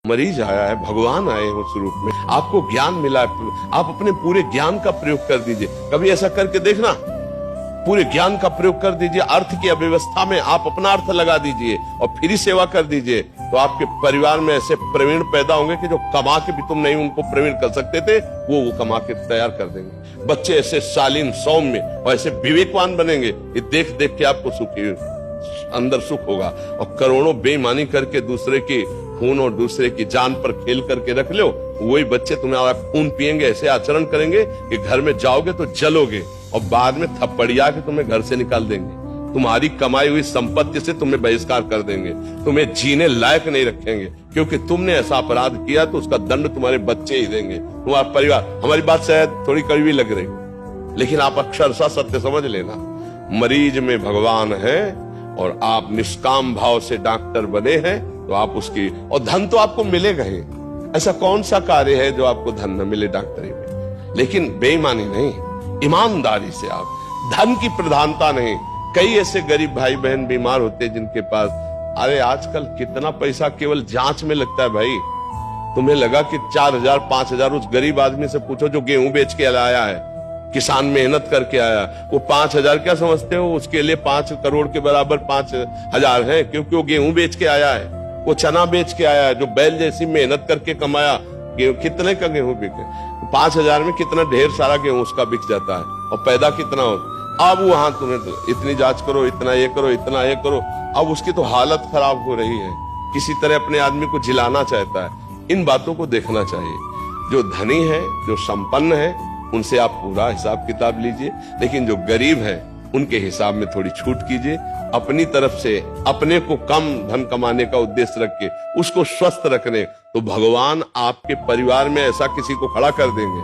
मरीज आया है, भगवान आए हैं उस रूप में, आपको ज्ञान मिला है, आप अपने पूरे ज्ञान का प्रयोग कर दीजिए। कभी ऐसा करके देखना, पूरे ज्ञान का प्रयोग कर दीजिए, अर्थ की अव्यवस्था में आप अपना अर्थ लगा दीजिए और फिर ही सेवा कर दीजिए, तो आपके परिवार में ऐसे प्रवीण पैदा होंगे कि जो कमा के भी तुम नहीं उनको प्रवीण कर सकते थे, वो कमा के तैयार कर देंगे। बच्चे ऐसे शालीन सौम्य और ऐसे विवेकवान बनेंगे, ये देख देख के आपको सुखी अंदर सुख होगा। और करोड़ों बेईमानी करके दूसरे की खून और दूसरे की जान पर खेल करके रख लो, वही बच्चे तुम्हारा खून पिएंगे, ऐसे आचरण करेंगे कि घर में जाओगे तो जलोगे और बाद में थप्पड़िया के तुम्हें घर से निकाल देंगे। तुम्हारी कमाई हुई संपत्ति से तुम्हें बहिष्कार कर देंगे, तुम्हें जीने लायक नहीं रखेंगे, क्योंकि तुमने ऐसा अपराध किया तो उसका दंड तुम्हारे बच्चे ही देंगे, तुम्हारा परिवार। हमारी बात शायद थोड़ी कड़वी लग रही, लेकिन आप अक्षरशः सत्य समझ लेना, मरीज में भगवान है और आप निष्काम भाव से डॉक्टर बने हैं तो आप उसकी, और धन तो आपको मिलेगा ही। ऐसा कौन सा कार्य है जो आपको धन न मिले डॉक्टरी में? लेकिन बेईमानी नहीं, ईमानदारी से आप, धन की प्रधानता नहीं। कई ऐसे गरीब भाई बहन बीमार होते हैं जिनके पास, अरे आजकल कितना पैसा केवल जांच में लगता है भाई। तुम्हें लगा कि 4,000 5,000, उस गरीब आदमी से पूछो जो गेहूं बेच के लाया है, किसान मेहनत करके आया, वो 5,000 क्या समझते हो? उसके लिए 5 करोड़ के बराबर 5,000 है, क्योंकि वो गेहूं बेच के आया है, वो चना बेच के आया है, जो बैल जैसी मेहनत करके कमाया। गेहूं कितने का गेहूं बिके? 5,000 में कितना ढेर सारा गेहूं उसका बिक जाता है, और पैदा कितना हो। अब वहां तुम्हें तो इतनी जांच करो, इतना ये करो, इतना ये करो, अब उसकी तो हालत खराब हो रही है, किसी तरह अपने आदमी को जिलाना चाहता है। इन बातों को देखना चाहिए। जो धनी है, जो संपन्न है, उनसे आप पूरा हिसाब किताब लीजिए, लेकिन जो गरीब है उनके हिसाब में थोड़ी छूट कीजिए। अपनी तरफ से अपने को कम धन कमाने का उद्देश्य रख के उसको स्वस्थ रखने, तो भगवान आपके परिवार में ऐसा किसी को खड़ा कर देंगे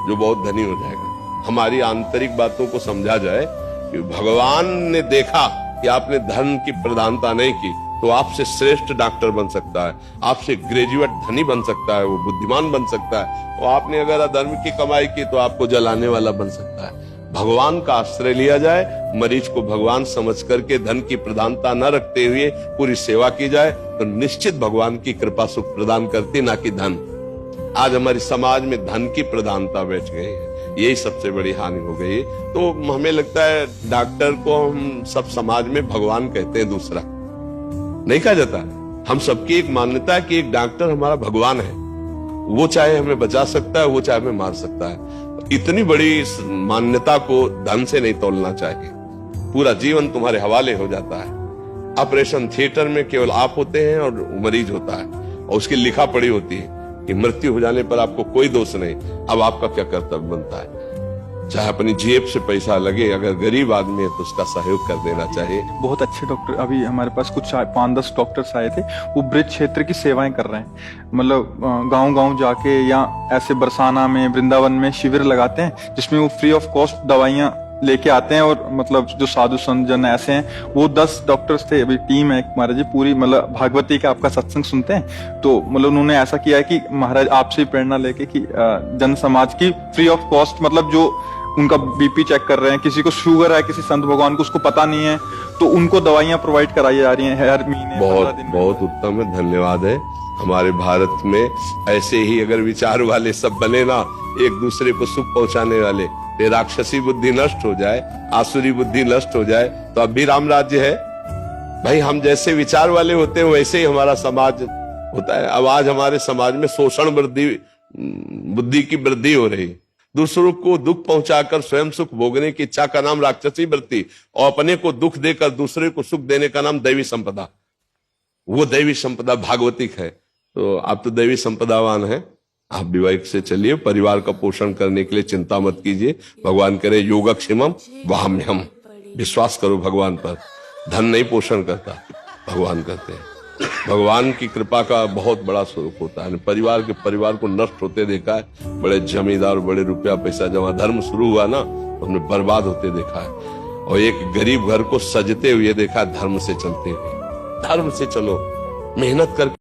जो बहुत धनी हो जाएगा। हमारी आंतरिक बातों को समझा जाए कि भगवान ने देखा कि आपने धन की प्रधानता नहीं की, तो आपसे श्रेष्ठ डॉक्टर बन सकता है, आपसे ग्रेजुएट धनी बन सकता है, वो बुद्धिमान बन सकता है, और आपने अगर अधर्म की कमाई की तो आपको जलाने वाला बन सकता है। भगवान का आश्रय लिया जाए, मरीज को भगवान समझ करके धन की प्रधानता न रखते हुए पूरी सेवा की जाए, तो निश्चित भगवान की कृपा सुख प्रदान करती, ना कि धन। आज हमारी समाज में धन की प्रधानता बैठ गई है, यही सबसे बड़ी हानि हो गई है। तो हमें लगता है डॉक्टर को हम सब समाज में भगवान कहते हैं, दूसरा नहीं कहा जाता। हम सबकी एक मान्यता है कि एक डॉक्टर हमारा भगवान है, वो चाहे हमें बचा सकता है, वो चाहे हमें मार सकता है। इतनी बड़ी मान्यता को धन से नहीं तोलना चाहिए। पूरा जीवन तुम्हारे हवाले हो जाता है। ऑपरेशन थिएटर में केवल आप होते हैं और मरीज होता है, और उसकी लिखा पड़ी होती है कि मृत्यु हो जाने पर आपको कोई दोष नहीं। अब आपका क्या कर्तव्य बनता है? चाहे अपनी जेब से पैसा लगे, अगर गरीब आदमी है तो उसका सहयोग कर देना चाहिए। बहुत अच्छे डॉक्टर, अभी हमारे पास कुछ 5-10 डॉक्टर्स आए थे, वो ब्रिज क्षेत्र की सेवाएं कर रहे हैं। मतलब गांव-गांव जाके या ऐसे बरसाना में, वृंदावन में शिविर लगाते हैं, जिसमें वो फ्री ऑफ कॉस्ट दवाइयां लेके आते हैं। और मतलब जो साधु संत जन ऐसे हैं, वो 10 डॉक्टर्स थे, अभी टीम है महाराज जी पूरी, मतलब भागवती का आपका सत्संग सुनते हैं, तो मतलब उन्होंने ऐसा किया है कि महाराज आपसे प्रेरणा लेके कि जन समाज की फ्री ऑफ कॉस्ट, मतलब जो उनका बीपी चेक कर रहे हैं, किसी को शुगर है, किसी संत भगवान को उसको पता नहीं है, तो उनको दवाइयां प्रोवाइड कराई जा रही हैं हर महीने। बहुत उत्तम है, धन्यवाद है। हमारे भारत में ऐसे ही अगर विचार वाले सब बने ना, एक दूसरे को सुख पहुंचाने वाले, राक्षसी बुद्धि नष्ट हो जाए, आसुरी बुद्धि नष्ट हो जाए, तो अब भी राम राज्य है भाई। हम जैसे विचार वाले होते हैं वैसे ही हमारा समाज होता है। अब आज हमारे समाज में शोषण बुद्धि की वृद्धि हो रही, दूसरों को दुख पहुंचाकर स्वयं सुख भोगने की इच्छा का नाम राक्षसी वृत्ति, और अपने को दुख देकर दूसरे को सुख देने का नाम दैवी संपदा। वो दैवी संपदा भागवतिक है। तो आप तो दैवी संपदावान हैं, आप विवेक से चलिए, परिवार का पोषण करने के लिए चिंता मत कीजिए। भगवान करे योगक्षेमम वहाम्यहम्, विश्वास करो भगवान पर। धन नहीं पोषण करता, भगवान करते हैं। भगवान की कृपा का बहुत बड़ा स्वरूप होता है। परिवार को नष्ट होते देखा है, बड़े जमींदार, बड़े रुपया पैसा जमा धर्म शुरू हुआ ना, तो हमने बर्बाद होते देखा है। और एक गरीब घर को सजते हुए देखा, धर्म से चलते हुए। धर्म से चलो, मेहनत करके